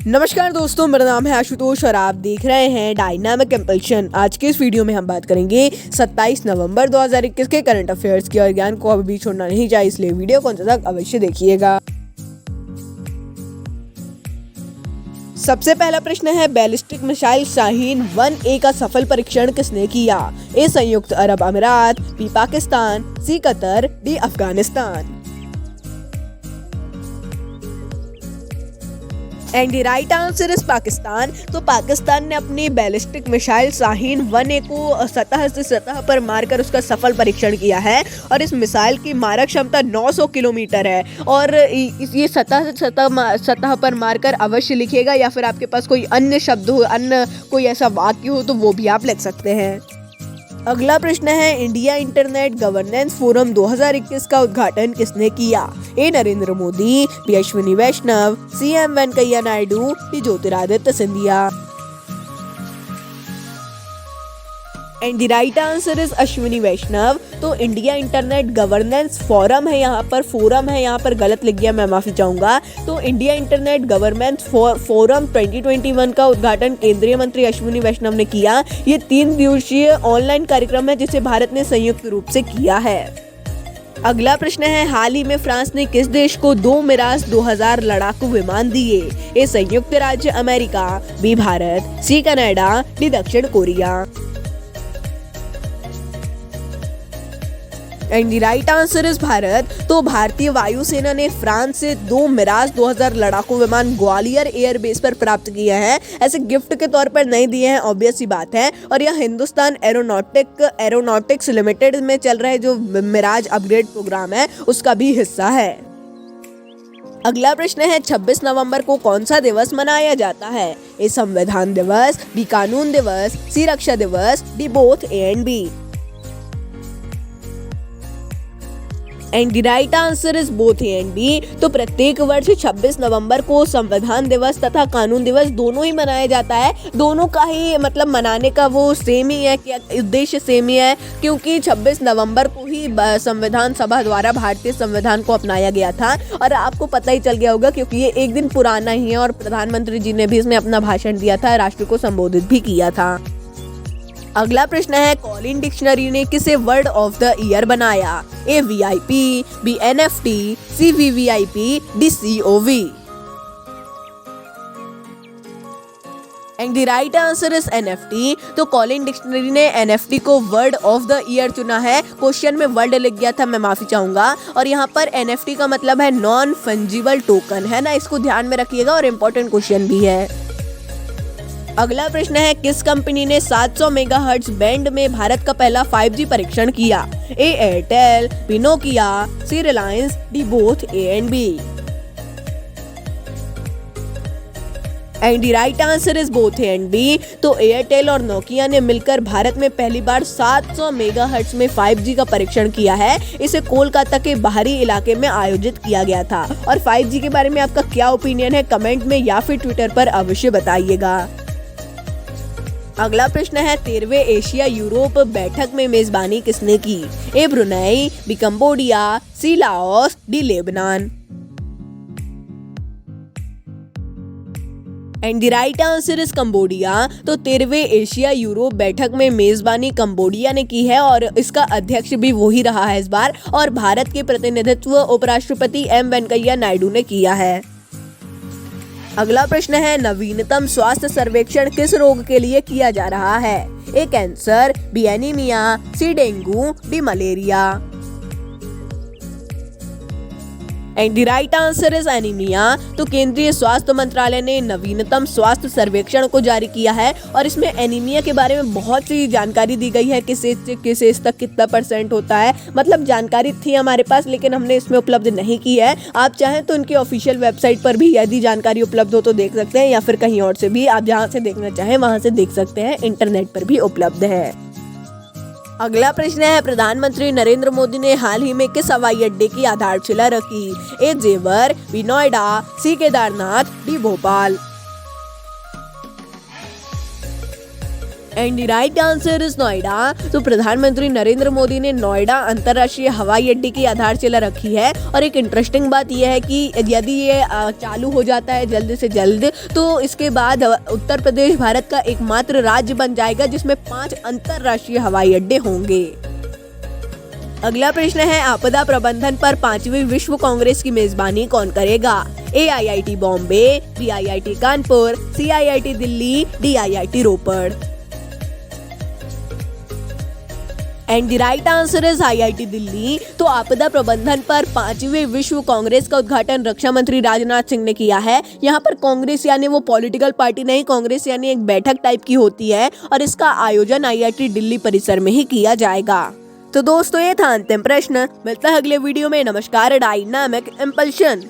नमस्कार दोस्तों, मेरा नाम है आशुतोष और आप देख रहे हैं डायनामिक इम्पल्शन। आज के इस वीडियो में हम बात करेंगे 27 नवंबर 2021 के करंट अफेयर्स की और ज्ञान को अभी भी छोड़ना नहीं चाहिए, इसलिए वीडियो को अंत तक अवश्य देखिएगा। सबसे पहला प्रश्न है, बैलिस्टिक मिसाइल शाहीन 1A का सफल परीक्षण किसने किया? ए संयुक्त अरब अमीरात, B Pakistan, C Qatar, D Afghanistan. And the right answer is Pakistan. तो पाकिस्तान ने अपनी बैलिस्टिक मिसाइल शाहीन 1A को सतह से सतह पर मारकर उसका सफल परीक्षण किया है और इस मिसाइल की मारक क्षमता 900 किलोमीटर है। और ये सतह से सतह पर मारकर अवश्य लिखिएगा, या फिर आपके पास कोई अन्य शब्द हो, अन्य कोई ऐसा वाक्य हो तो वो भी आप लिख सकते हैं। अगला प्रश्न है, इंडिया इंटरनेट गवर्नेंस फोरम 2021 का उद्घाटन किसने किया? A Narendra Modi, B Ashwini Vaishnaw, C M Venkaiah Naidu, D Jyotiraditya Scindia. And the right answer is Ashwini Vaishnaw. तो इंडिया इंटरनेट गवर्नेंस फोरम है, यहाँ पर फोरम है, यहाँ पर गलत लिख गया, मैं माफी चाहूंगा। तो इंडिया इंटरनेट गवर्नेंस फोरम 2021 का उद्घाटन केंद्रीय मंत्री अश्विनी वैष्णव ने किया। ये 3 दिवसीय ऑनलाइन कार्यक्रम है जिसे भारत ने संयुक्त रूप से किया है। अगला प्रश्न है, हाल ही में फ्रांस ने किस देश को 2 मिराज 2000 लड़ाकू विमान दिए? ए संयुक्त राज्य America, B Bharat, C Canada, D दक्षिण Korea. And the right answer is Bharat. तो भारतीय वायुसेना ने फ्रांस से 2 मिराज 2000 लड़ाकू विमान ग्वालियर एयरबेस पर प्राप्त किए हैं। ऐसे गिफ्ट के तौर पर नहीं दिए हैं, ऑब्वियस सी बात है। और यह हिंदुस्तान एरोनॉटिक्स लिमिटेड में चल रहे जो मिराज अपग्रेड प्रोग्राम है उसका भी हिस्सा है। अगला प्रश्न है, 26 नवंबर को कौन सा दिवस मनाया जाता है? ए संविधान दिवस, बी कानून दिवस, सी रक्षा दिवस, D both A and B. And the right answer is both A and B. तो प्रत्येक वर्ष 26 नवंबर को संविधान दिवस तथा कानून दिवस दोनों ही मनाया जाता है। दोनों का ही मतलब मनाने का वो सेम ही है, कि उद्देश्य सेम ही है, क्योंकि 26 नवंबर को ही संविधान सभा द्वारा भारतीय संविधान को अपनाया गया था। और आपको पता ही चल गया होगा क्योंकि ये एक दिन पुराना ही है और प्रधानमंत्री जी ने भी इसमें अपना भाषण दिया था, राष्ट्र को संबोधित भी किया था। अगला प्रश्न है, कॉलिन डिक्शनरी ने किसे वर्ड ऑफ द ईयर बनाया? A VIP, B NFT, C VVIP, D COV। And the right answer is NFT। तो कॉलिन डिक्शनरी ने NFT को वर्ड ऑफ द ईयर चुना है। क्वेश्चन में वर्ड लिख गया था, मैं माफी चाहूंगा। और यहाँ पर NFT का मतलब है नॉन फंजिबल टोकन, है ना, इसको ध्यान में रखिएगा और इम्पोर्टेंट क्वेश्चन भी है। अगला प्रश्न है, किस कंपनी ने 700 मेगाहर्ट्ज बैंड में भारत का पहला 5G परीक्षण किया? A Airtel, B Nokia, C Reliance, D both A and B. And the right answer is both A and B. तो एयरटेल और नोकिया ने मिलकर भारत में पहली बार 700 मेगाहर्ट्ज में 5G का परीक्षण किया है। इसे कोलकाता के बाहरी इलाके में आयोजित किया गया था। और 5G के बारे में आपका क्या ओपिनियन है, कमेंट में या फिर ट्विटर पर अवश्य बताइएगा। अगला प्रश्न है, 13वें एशिया यूरोप बैठक में मेजबानी किसने की? A Brunei, B Cambodia, C Laos, D Lebanon. And the right answer is Cambodia. तो 13वें एशिया यूरोप बैठक में मेजबानी कंबोडिया ने की है और इसका अध्यक्ष भी वही रहा है इस बार। और भारत के प्रतिनिधित्व उपराष्ट्रपति एम वेंकैया नायडू ने किया है। अगला प्रश्न है, नवीनतम स्वास्थ्य सर्वेक्षण किस रोग के लिए किया जा रहा है? A cancer, B anaemia, C dengue, D malaria. And the right answer is anaemia. तो केंद्रीय स्वास्थ्य मंत्रालय ने नवीनतम स्वास्थ्य सर्वेक्षण को जारी किया है और इसमें एनीमिया के बारे में बहुत सी जानकारी दी गई है, किस एज तक कितना % होता है। मतलब जानकारी थी हमारे पास लेकिन हमने इसमें उपलब्ध नहीं की है। आप चाहें तो उनकी ऑफिशियल वेबसाइट पर भी यदि जानकारी उपलब्ध हो तो देख सकते हैं, या फिर कहीं और से भी आप जहाँ से देखना चाहें वहां से देख सकते हैं, इंटरनेट पर भी उपलब्ध है। अगला प्रश्न है, प्रधानमंत्री नरेंद्र मोदी ने हाल ही में किस हवाई अड्डे की आधारशिला रखी? A Jewar, B Noida, C Kedarnath, D Bhopal. And the right answer is Noida. तो प्रधानमंत्री नरेंद्र मोदी ने नोएडा अंतर्राष्ट्रीय हवाई अड्डे की आधारशिला रखी है। और एक इंटरेस्टिंग बात यह है कि यदि ये चालू हो जाता है जल्द से जल्द, तो इसके बाद उत्तर प्रदेश भारत का एकमात्र राज्य बन जाएगा जिसमें 5 अंतर्राष्ट्रीय हवाई अड्डे होंगे। अगला प्रश्न है, आपदा प्रबंधन पर 5वीं विश्व कांग्रेस की मेजबानी कौन करेगा? AIIT Bombay, BIIT Kanpur, CIIT Delhi, DIIT Ropar. And the right answer is IIT Delhi. तो आपदा प्रबंधन पर 5वीं विश्व कांग्रेस का उद्घाटन रक्षा मंत्री राजनाथ सिंह ने किया है। यहाँ पर कांग्रेस यानी वो पॉलिटिकल पार्टी नहीं, कांग्रेस यानी एक बैठक टाइप की होती है और इसका आयोजन IIT दिल्ली परिसर में ही किया जाएगा। तो दोस्तों, ये था अंतिम प्रश्न। मिलता है अगले वीडियो में। नमस्कार, डायनामिक इंपल्शन।